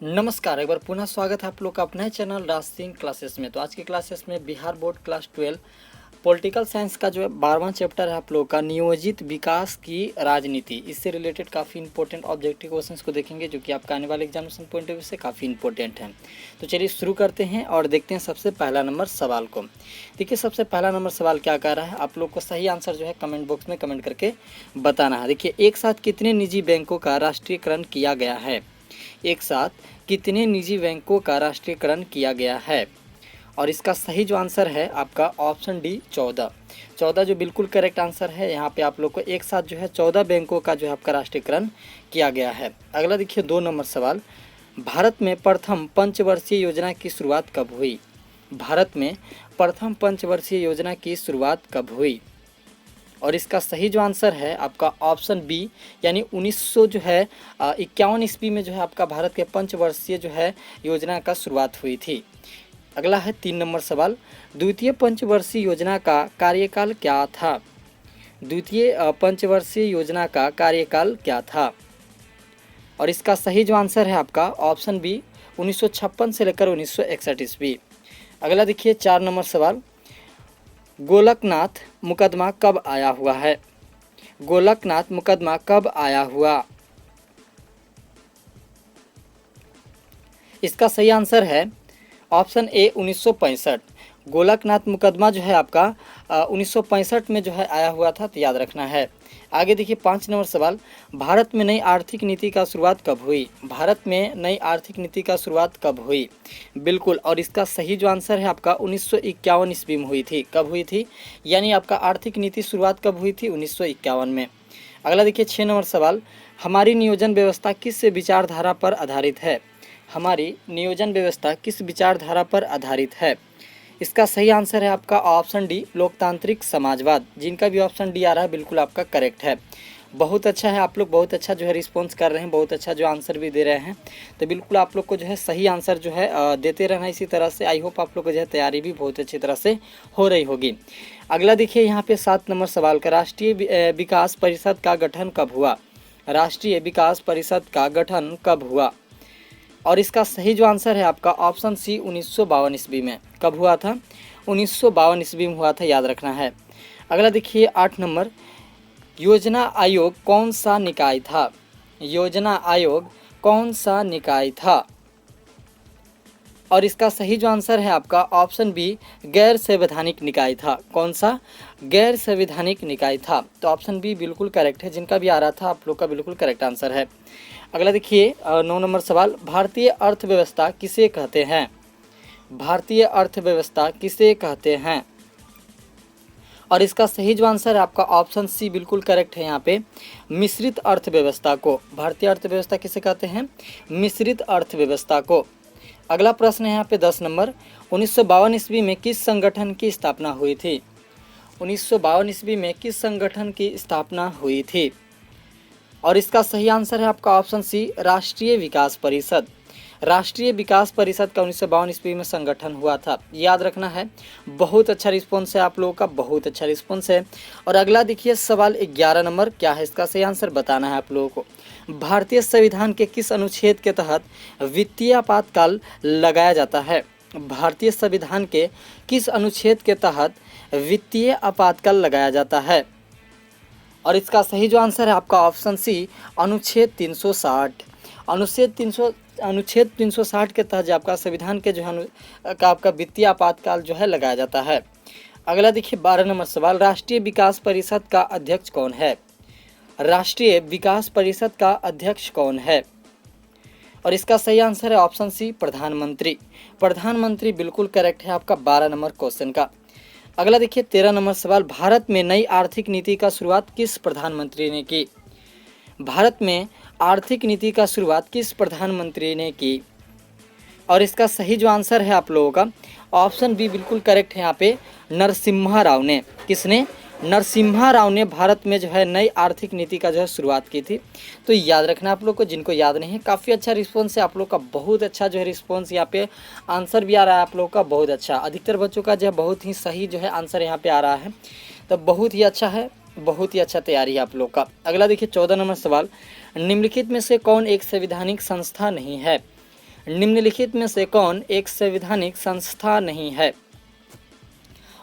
नमस्कार, एक बार पुनः स्वागत है आप लोग का अपने चैनल राज सिंह क्लासेस में। तो आज की क्लासेस में Bihar board class 12 political science का जो है 12वां चैप्टर है आप लोग का नियोजित विकास की राजनीति। इससे रिलेटेड काफ़ी इंपॉर्टेंट ऑब्जेक्टिव क्वेश्चंस को देखेंगे जो कि आपका आने वाले एग्जामिनेशन पॉइंट ऑफ व्यू से काफ़ी इंपॉर्टेंट है। तो चलिए शुरू करते हैं और देखते हैं सबसे पहला नंबर सवाल को। देखिए सबसे पहला नंबर सवाल क्या कह रहा है, आप लोग को सही आंसर जो है कमेंट बॉक्स में कमेंट करके बताना है। देखिए एक साथ कितने निजी बैंकों का राष्ट्रीयकरण किया गया है? एक साथ कितने निजी बैंकों का राष्ट्रीयकरण किया गया है? और इसका सही जो आंसर है आपका ऑप्शन डी 14। 14 जो बिल्कुल करेक्ट आंसर है। यहाँ पे आप लोग को एक साथ जो है 14 बैंकों का जो है आपका राष्ट्रीयकरण किया गया है। अगला देखिए 2 नंबर सवाल, भारत में प्रथम पंचवर्षीय योजना की शुरुआत कब हुई? भारत में प्रथम पंचवर्षीय योजना की शुरुआत कब हुई? और इसका सही जो आंसर है आपका ऑप्शन बी, यानी 1900 जो है 51 ईस्वी में जो है आपका भारत के पंचवर्षीय जो है योजना का शुरुआत हुई थी। अगला है 3 नंबर सवाल, द्वितीय पंचवर्षीय योजना का कार्यकाल क्या था? द्वितीय पंचवर्षीय योजना का कार्यकाल क्या था? और इसका सही जो आंसर है आपका ऑप्शन बी 1956 से लेकर 1961 ईस्वी। अगला देखिए 4 नंबर सवाल, गोलकनाथ मुकदमा कब आया हुआ है? गोलकनाथ मुकदमा कब आया हुआ? इसका सही आंसर है ऑप्शन ए 1965। गोलकनाथ मुकदमा जो है आपका 1965 में जो है आया हुआ था, तो याद रखना है। आगे देखिए 5 नंबर सवाल, भारत में नई आर्थिक नीति का शुरुआत कब हुई? भारत में नई आर्थिक नीति का शुरुआत कब हुई? बिल्कुल, और इसका सही जो आंसर है आपका 1951 ईस्वी में हुई थी। कब हुई थी? यानी आपका आर्थिक नीति शुरुआत कब हुई थी? 1951 में। अगला देखिए 6 नंबर सवाल, हमारी नियोजन व्यवस्था किस विचारधारा पर आधारित है? हमारी नियोजन व्यवस्था किस विचारधारा पर आधारित है? इसका सही आंसर है आपका ऑप्शन डी लोकतांत्रिक समाजवाद। जिनका भी ऑप्शन डी आ रहा है बिल्कुल आपका करेक्ट है। बहुत अच्छा है, आप लोग बहुत अच्छा जो है रिस्पॉन्स कर रहे हैं, बहुत अच्छा जो आंसर भी दे रहे हैं। तो बिल्कुल आप लोग को जो है सही आंसर जो है देते रहना इसी तरह से। आई होप आप लोग को जो है तैयारी भी बहुत अच्छी तरह से हो रही होगी। अगला देखिए यहाँ पे 7 नंबर सवाल का, राष्ट्रीय विकास परिषद का गठन कब हुआ? राष्ट्रीय विकास परिषद का गठन कब हुआ? और इसका सही जो आंसर है आपका ऑप्शन सी 1952 ईस्वी में। कब हुआ था? 1952 ईस्वी में हुआ था, याद रखना है। अगला देखिए 8 नंबर, योजना आयोग कौन सा निकाय था? योजना आयोग कौन सा निकाय था? और इसका सही जो आंसर है आपका ऑप्शन बी गैर संवैधानिक निकाय था। कौन सा? गैर संवैधानिक निकाय था। तो ऑप्शन बी बिल्कुल करेक्ट है। जिनका भी आ रहा था आप लोग का बिल्कुल करेक्ट आंसर है। अगला देखिए 9 नंबर सवाल, भारतीय अर्थव्यवस्था किसे कहते हैं? भारतीय अर्थव्यवस्था किसे कहते हैं? और इसका सही जो आंसर है आपका ऑप्शन सी बिल्कुल करेक्ट है। यहाँ पे मिश्रित अर्थव्यवस्था को भारतीय अर्थव्यवस्था किसे कहते हैं? मिश्रित अर्थव्यवस्था को। अगला प्रश्न है यहाँ पे 10 नंबर, 1952 ईस्वी में किस संगठन की स्थापना हुई थी? 1952 ईस्वी में किस संगठन की स्थापना हुई थी? और इसका सही आंसर है आपका ऑप्शन सी राष्ट्रीय विकास परिषद। राष्ट्रीय विकास परिषद का 1952 ईस्वी में संगठन हुआ था, याद रखना है। बहुत अच्छा रिस्पॉन्स है आप लोगों का, बहुत अच्छा रिस्पॉन्स है। और अगला देखिए सवाल 11 नंबर, क्या है इसका सही आंसर बताना है आप लोगों को। भारतीय संविधान के किस अनुच्छेद के तहत वित्तीय आपातकाल लगाया जाता है? भारतीय संविधान के किस अनुच्छेद के तहत वित्तीय आपातकाल लगाया जाता है? और इसका सही जो आंसर है आपका ऑप्शन सी अनुच्छेद 360। अनुच्छेद 360 के तहत आपका संविधान के जो है का आपका वित्तीय आपातकाल जो है लगाया जाता है। अगला देखिए 12 नंबर सवाल, राष्ट्रीय विकास परिषद का अध्यक्ष कौन है? राष्ट्रीय विकास परिषद का अध्यक्ष कौन है? और इसका सही आंसर है ऑप्शन सी प्रधानमंत्री। प्रधानमंत्री बिल्कुल करेक्ट है आपका 12 नंबर क्वेश्चन का। अगला देखिए 13 नंबर सवाल, भारत में नई आर्थिक नीति का शुरुआत किस प्रधानमंत्री ने की? भारत में आर्थिक नीति का शुरुआत किस प्रधानमंत्री ने की? और इसका सही जो आंसर है आप लोगों का ऑप्शन बी बिल्कुल करेक्ट है। यहाँ पे नरसिम्हा राव ने, किसने? नरसिम्हा राव ने भारत में जो है नई आर्थिक नीति का जो है शुरुआत की थी। तो याद रखना आप लोग को, जिनको याद नहीं है। काफ़ी अच्छा रिस्पॉन्स है आप लोग का, बहुत अच्छा जो है रिस्पॉन्स यहाँ पे आंसर भी आ रहा है आप लोग का, बहुत अच्छा। अधिकतर बच्चों का जो है बहुत ही सही जो है आंसर यहाँ पे आ रहा है, तो बहुत ही अच्छा है, बहुत ही अच्छा तैयारी है आप लोग का। अगला देखिए 14 नंबर सवाल, निम्नलिखित में से कौन एक संवैधानिक संस्था नहीं है? निम्नलिखित में से कौन एक संवैधानिक संस्था नहीं है?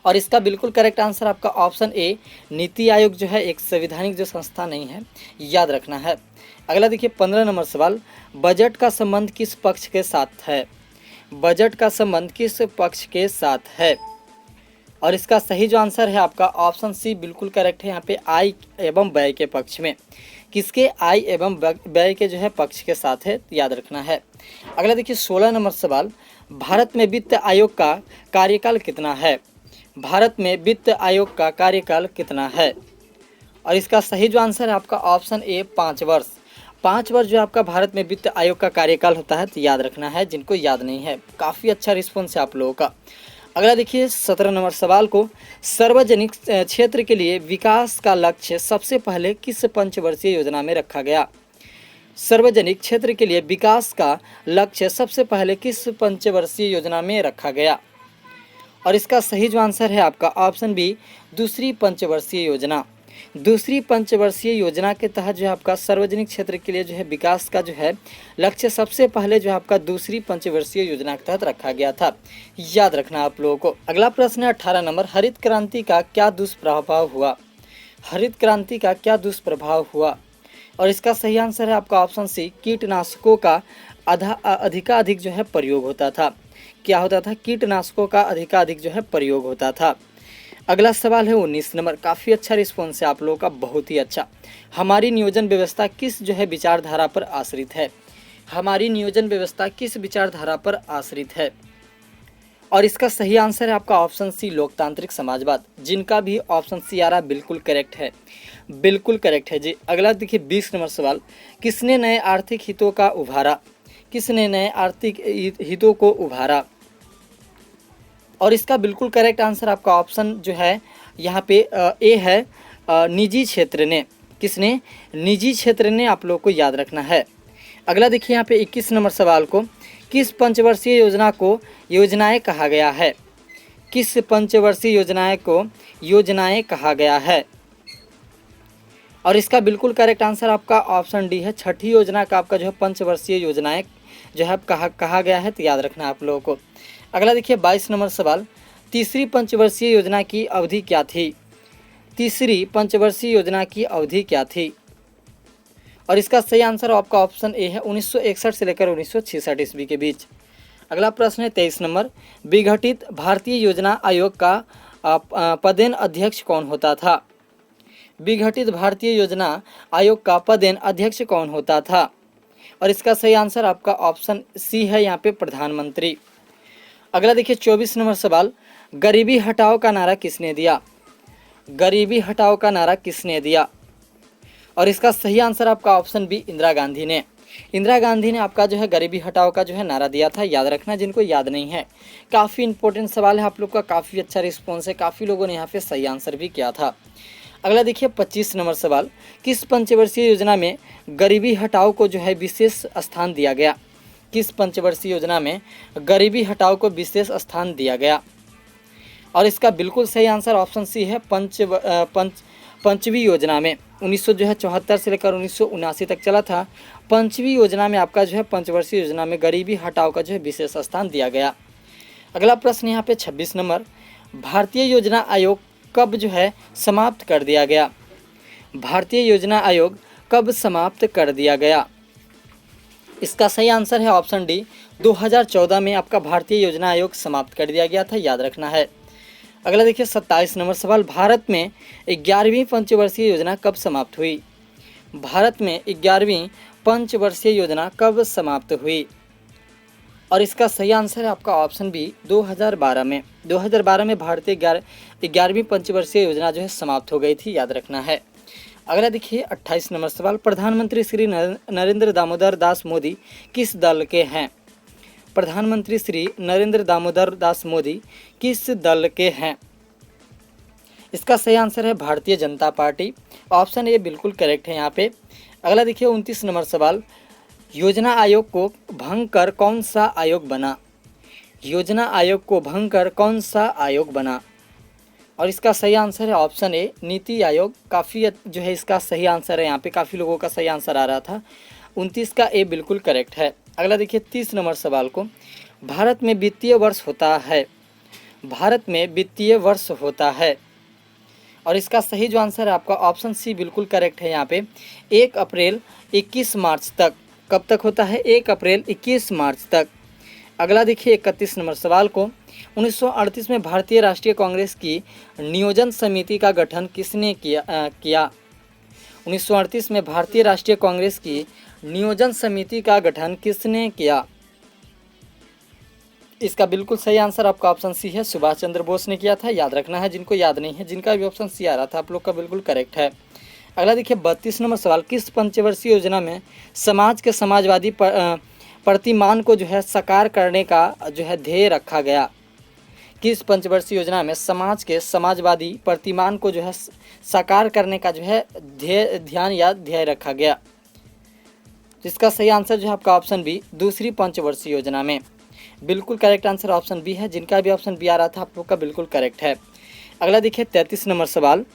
और इसका बिल्कुल करेक्ट आंसर आपका ऑप्शन ए, नीति आयोग जो है एक संवैधानिक जो संस्था नहीं है, याद रखना है। अगला देखिए 15 नंबर सवाल, बजट का संबंध किस पक्ष के साथ है? बजट का संबंध किस पक्ष के साथ है? और इसका सही जो आंसर है आपका ऑप्शन सी बिल्कुल करेक्ट है। यहाँ पे आय एवं व्यय के पक्ष में, किसके? आय एवं व्यय के जो है पक्ष के साथ है, याद रखना है। अगला देखिए 16 नंबर सवाल, भारत में वित्त आयोग का कार्यकाल कितना है? भारत में वित्त आयोग का कार्यकाल कितना है? और इसका सही जो आंसर है आपका ऑप्शन ए, 5 वर्ष। 5 वर्ष जो आपका भारत में वित्त आयोग का कार्यकाल होता है, तो याद रखना है जिनको याद नहीं है। काफ़ी अच्छा रिस्पॉन्स है आप लोगों का। अगला देखिए 17 नंबर सवाल को, सार्वजनिक क्षेत्र के लिए विकास का लक्ष्य सबसे पहले किस पंचवर्षीय योजना में रखा गया? सार्वजनिक क्षेत्र के लिए विकास का लक्ष्य सबसे पहले किस पंचवर्षीय योजना में रखा गया? और इसका सही जो आंसर है आपका ऑप्शन बी, दूसरी पंचवर्षीय योजना। दूसरी पंचवर्षीय योजना के तहत जो है आपका सार्वजनिक क्षेत्र के लिए जो है विकास का जो है लक्ष्य सबसे पहले जो है आपका दूसरी पंचवर्षीय योजना के तहत रखा गया था, याद रखना आप लोगों को। अगला प्रश्न है 18 नंबर, हरित क्रांति का क्या दुष्प्रभाव हुआ? हरित क्रांति का क्या दुष्प्रभाव हुआ? और इसका सही आंसर है आपका ऑप्शन सी, कीटनाशकों का अधिकाधिक जो है प्रयोग होता था। क्या होता था? कीटनाशकों का अधिकाधिक जो है प्रयोग होता था। अगला सवाल है 19 नंबर, काफ़ी अच्छा रिस्पॉन्स है आप लोगों का, बहुत ही अच्छा। हमारी नियोजन व्यवस्था किस जो है विचारधारा पर आश्रित है? हमारी नियोजन व्यवस्था किस विचारधारा पर आश्रित है? और इसका सही आंसर है आपका ऑप्शन सी, लोकतांत्रिक समाजवाद। जिनका भी ऑप्शन सी आ रहा बिल्कुल करेक्ट है, बिल्कुल करेक्ट है जी। अगला देखिए 20 नंबर सवाल, किसने नए आर्थिक हितों का उभारा? किसने नए आर्थिक हितों को उभारा? और इसका बिल्कुल करेक्ट आंसर आपका ऑप्शन जो है यहाँ पे ए है, निजी क्षेत्र ने। किसने? निजी क्षेत्र ने, आप लोग को याद रखना है। अगला देखिए यहाँ पे 21 नंबर सवाल को, किस पंचवर्षीय योजना को योजनाएं कहा गया है? किस पंचवर्षीय योजनाएं को योजनाएं कहा गया है? और इसका बिल्कुल करेक्ट आंसर आपका ऑप्शन डी है, छठी योजना का आपका जो है पंचवर्षीय योजनाएं जो है कहा गया है, तो याद रखना आप लोगों को। अगला देखिए 22 नंबर सवाल, तीसरी पंचवर्षीय योजना की अवधि क्या थी? तीसरी पंचवर्षीय योजना की अवधि क्या थी? और इसका सही आंसर आपका ऑप्शन ए है, 1961 से लेकर 1966 ईस्वी के बीच। अगला प्रश्न है 23 नंबर, विघटित भारतीय योजना आयोग का पदेन अध्यक्ष कौन होता था? विघटित भारतीय योजना आयोग का पदेन अध्यक्ष कौन होता था? और इसका सही आंसर आपका ऑप्शन सी है, यहाँ पे प्रधानमंत्री। अगला देखिए 24 नंबर सवाल, गरीबी हटाओ का नारा किसने दिया? गरीबी हटाओ का नारा किसने दिया? और इसका सही आंसर आपका ऑप्शन बी, इंदिरा गांधी ने। इंदिरा गांधी ने आपका जो है गरीबी हटाओ का जो है नारा दिया था, याद रखना जिनको याद नहीं है। काफ़ी इंपॉर्टेंट सवाल है आप लोग का, काफ़ी अच्छा रिस्पॉन्स है, काफ़ी लोगों ने यहाँ पे सही आंसर भी किया था। अगला देखिए 25 नंबर सवाल, किस पंचवर्षीय योजना में गरीबी हटाओ को जो है विशेष स्थान दिया गया? किस पंचवर्षीय योजना में गरीबी हटाओ को विशेष स्थान दिया गया? और इसका बिल्कुल सही आंसर ऑप्शन सी है, पंचवी योजना में। 1974 से लेकर 1979 तक चला था। पंचवी योजना में आपका जो है पंचवर्षीय योजना में गरीबी हटाओ का जो है विशेष स्थान दिया गया। अगला प्रश्न यहाँ पे 26 नंबर, भारतीय योजना आयोग कब जो है समाप्त कर दिया गया? भारतीय योजना आयोग कब समाप्त कर दिया गया? इसका सही आंसर है ऑप्शन डी, 2014 में आपका भारतीय योजना आयोग समाप्त कर दिया गया था, याद रखना है। अगला देखिए 27 नंबर सवाल, भारत में 11वीं पंचवर्षीय योजना कब समाप्त हुई? भारत में 11वीं पंचवर्षीय योजना कब समाप्त हुई? और इसका सही आंसर है आपका ऑप्शन बी, 2012 में। 2012 में भारतीय 11वीं पंचवर्षीय योजना जो है समाप्त हो गई थी, याद रखना है। अगला देखिए 28 नंबर सवाल, प्रधानमंत्री श्री नरेंद्र दामोदर दास मोदी किस दल के हैं? प्रधानमंत्री श्री नरेंद्र दामोदर दास मोदी किस दल के हैं? इसका सही आंसर है Bharatiya Janata party. Option A बिल्कुल करेक्ट है यहाँ पे। अगला देखिए 29 नंबर सवाल, योजना आयोग को भंग कर कौन सा आयोग बना? योजना आयोग को भंग कर कौन सा आयोग बना? और इसका सही आंसर है ऑप्शन ए, नीति आयोग। काफ़ी जो है इसका सही आंसर है, यहाँ पे काफ़ी लोगों का सही आंसर आ रहा था। 29 का ए बिल्कुल करेक्ट है। अगला देखिए 30 नंबर सवाल को, भारत में वित्तीय वर्ष होता है, भारत में वित्तीय वर्ष होता है, और इसका सही जो आंसर है आपका ऑप्शन सी बिल्कुल करेक्ट है। यहाँ पे 1 अप्रैल 21 मार्च तक, कब तक होता है? 1 अप्रैल 21 मार्च तक। अगला देखिए 31 नंबर सवाल को, 1938 में भारतीय राष्ट्रीय कांग्रेस की नियोजन समिति का गठन किसने किया? 1938 में भारतीय राष्ट्रीय कांग्रेस की नियोजन समिति का गठन किसने किया? इसका बिल्कुल सही आंसर आपका ऑप्शन सी है, सुभाष चंद्र बोस ने किया था। याद रखना है, जिनको याद नहीं है, जिनका भी ऑप्शन सी आ रहा था आप लोग का बिल्कुल करेक्ट है। अगला देखिए 32 नंबर सवाल, किस पंचवर्षीय योजना में समाज के समाजवादी प्रतिमान को जो है साकार करने का जो है ध्येय रखा गया? किस पंचवर्षीय योजना में समाज के समाजवादी प्रतिमान को जो है साकार करने का जो है ध्यान या ध्येय रखा गया? इसका सही आंसर जो है आपका ऑप्शन बी, दूसरी पंचवर्षीय योजना में। बिल्कुल करेक्ट आंसर ऑप्शन बी है, जिनका भी ऑप्शन बी आ रहा था आप लोग का बिल्कुल करेक्ट है। अगला देखिए 33 नंबर सवाल,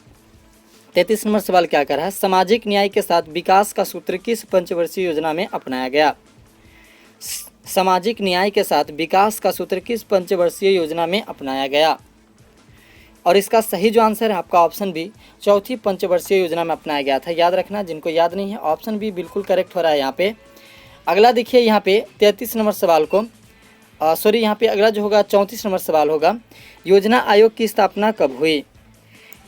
33 नंबर सवाल क्या कर रहा है, सामाजिक न्याय के साथ विकास का सूत्र किस पंचवर्षीय योजना में अपनाया गया? सामाजिक न्याय के साथ विकास का सूत्र किस पंचवर्षीय योजना में अपनाया गया? और इसका सही जो आंसर है आपका ऑप्शन बी, चौथी पंचवर्षीय योजना में अपनाया गया था। याद रखना, जिनको याद नहीं है, ऑप्शन बी बिल्कुल करेक्ट हो रहा है यहाँ पे। अगला देखिए यहाँ पे 33 नंबर सवाल को, यहाँ पे अगला जो होगा 34 नंबर सवाल होगा, योजना आयोग की स्थापना कब हुई?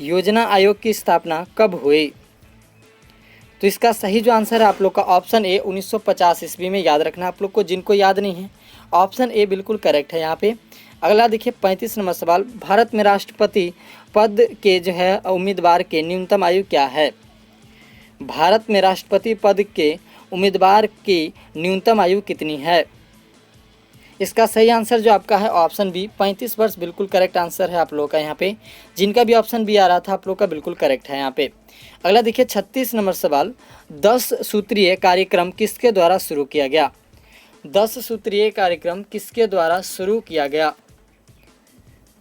योजना आयोग की स्थापना कब हुई? तो इसका सही जो आंसर है आप लोग का ऑप्शन ए, 1950 ईस्वी में। याद रखना आप लोग को, जिनको याद नहीं है, ऑप्शन ए बिल्कुल करेक्ट है यहाँ पे। अगला देखिए 35 नंबर सवाल, भारत में राष्ट्रपति पद के जो है उम्मीदवार के न्यूनतम आयु क्या है? भारत में राष्ट्रपति पद के उम्मीदवार की न्यूनतम आयु कितनी है? इसका सही आंसर जो आपका है ऑप्शन बी, 35 वर्ष बिल्कुल करेक्ट आंसर है आप लोगों का यहाँ पे। जिनका भी ऑप्शन बी आ रहा था आप लोग का बिल्कुल करेक्ट है यहाँ पे। अगला देखिए 36 नंबर सवाल, 10 सूत्रीय कार्यक्रम किसके द्वारा शुरू किया गया? 10 सूत्रीय कार्यक्रम किसके द्वारा शुरू किया गया?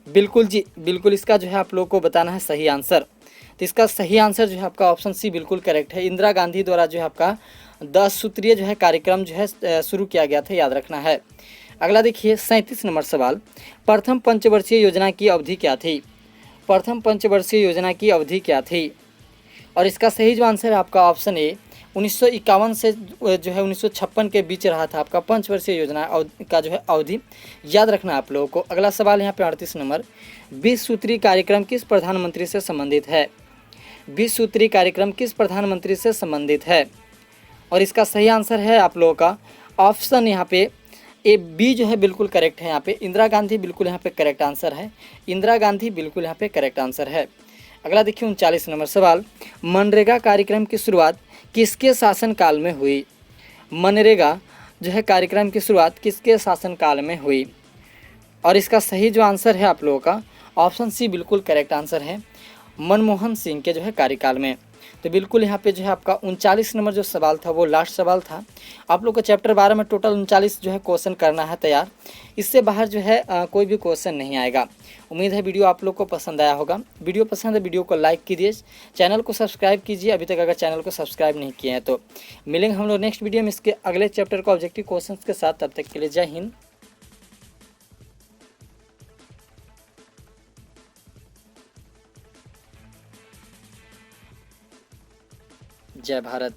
बिल्कुल जी, बिल्कुल इसका जो है आप लोग को बताना है सही आंसर। तो इसका सही आंसर जो है आपका ऑप्शन सी बिल्कुल करेक्ट है। इंदिरा गांधी द्वारा जो है आपका 10 सूत्रीय जो है कार्यक्रम जो है शुरू किया गया था, याद रखना है। अगला देखिए 37 नंबर सवाल, प्रथम पंचवर्षीय योजना की अवधि क्या थी? प्रथम पंचवर्षीय योजना की अवधि क्या थी? और इसका सही जो आंसर है आपका ऑप्शन ए, 1951 से जो है 1956 के बीच रहा था आपका पंचवर्षीय योजना का जो है अवधि। याद रखना आप लोगों को। अगला सवाल यहाँ पे 38 नंबर, 20 सूत्री कार्यक्रम किस प्रधानमंत्री से संबंधित है? 20 सूत्री कार्यक्रम किस प्रधानमंत्री से संबंधित है? और इसका सही आंसर है आप लोगों का ऑप्शन यहाँ पे ए, बी जो है बिल्कुल करेक्ट है यहाँ पे। इंदिरा गांधी बिल्कुल यहाँ पे करेक्ट आंसर है। इंदिरा गांधी बिल्कुल यहाँ पे करेक्ट आंसर है। अगला देखिए 39 नंबर सवाल, मनरेगा कार्यक्रम की शुरुआत किसके शासनकाल में हुई? मनरेगा जो है कार्यक्रम की शुरुआत किसके शासनकाल में हुई? और इसका सही जो आंसर है आप लोगों का ऑप्शन सी बिल्कुल करेक्ट आंसर है, मनमोहन सिंह के जो है कार्यकाल में। तो बिल्कुल यहाँ पे जो है आपका 39 नंबर जो सवाल था वो लास्ट सवाल था। आप लोग को चैप्टर 12 में टोटल 39 जो है क्वेश्चन करना है तैयार। इससे बाहर जो है कोई भी क्वेश्चन नहीं आएगा। उम्मीद है वीडियो आप लोग को पसंद आया होगा। वीडियो पसंद है वीडियो को लाइक कीजिए, चैनल को सब्सक्राइब कीजिए अभी तक अगर चैनल को सब्सक्राइब नहीं किए हैं तो। मिलेंगे हम लोग नेक्स्ट वीडियो में इसके अगले चैप्टर का ऑब्जेक्टिव क्वेश्चन के साथ। तब तक के लिए जय हिंद, जय भारत।